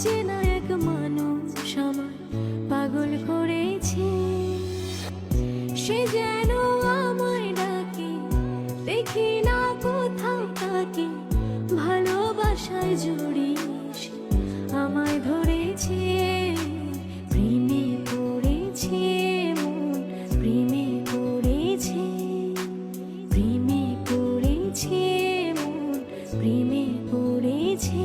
অচেনা এক মানুষ আমার পাগল করেছে। সে যেন আমায় ডাকে, দেখি না কোথাও তাকে, ভালোবাসায় জড়িয়ে আমায় ধরেছে। প্রেমে পড়েছে মন, প্রেমে পড়েছে, প্রেমে পড়েছে মন, প্রেমে পড়েছে।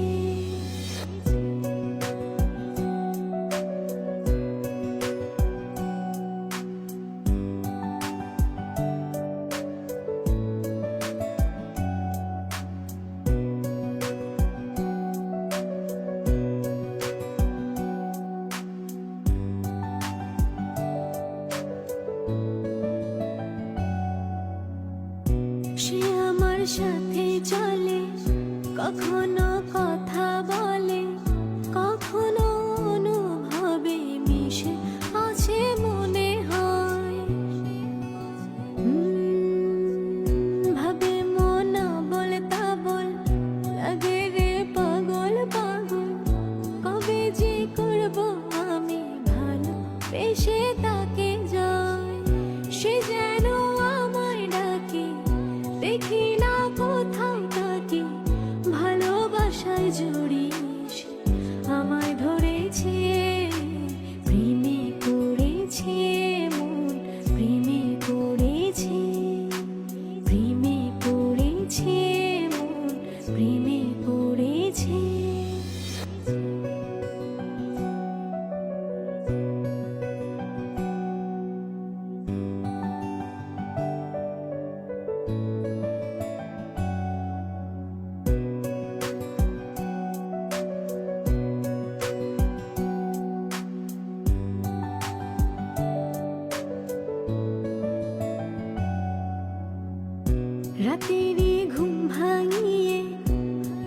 সে আমার সাথে চলে, কখনো কথা বলে, কখনো অনুভবে মিশে আছে মনে হয়। ভাবে মন বল তা বল, লাগে রে পাগল পাগল। কবে যে করব আমি ভালো বেশে তাকে যায়। সে যেন আমায় ডাকে, দেখি না কোথাও তাকে, ভালোবাসায় জড়িয়ে আমায় ধরেছে। প্রেমে পড়েছে মন, প্রেমে পড়েছে, প্রেমে পড়েছে মন, প্রেমে পড়েছে। রাতেরই ঘুম ভাঙিয়ে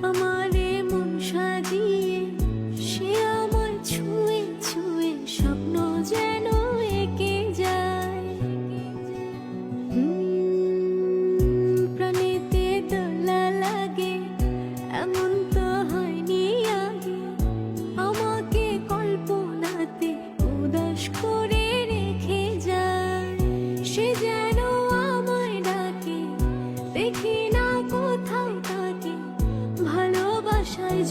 আমারে মন সাজিয়ে, সে আমায় ছুঁয়ে ছুঁয়ে স্বপ্ন যেন এঁকে যায়। প্রাণেতে দোলা লাগে, এমন তো হয়নি আগে। আমাকে কল্পনাতে উদাস করে রেখে যায়। সে যেন আমায় ডাকে, দেখি না কোথাও তাকে, ভালোবাসায়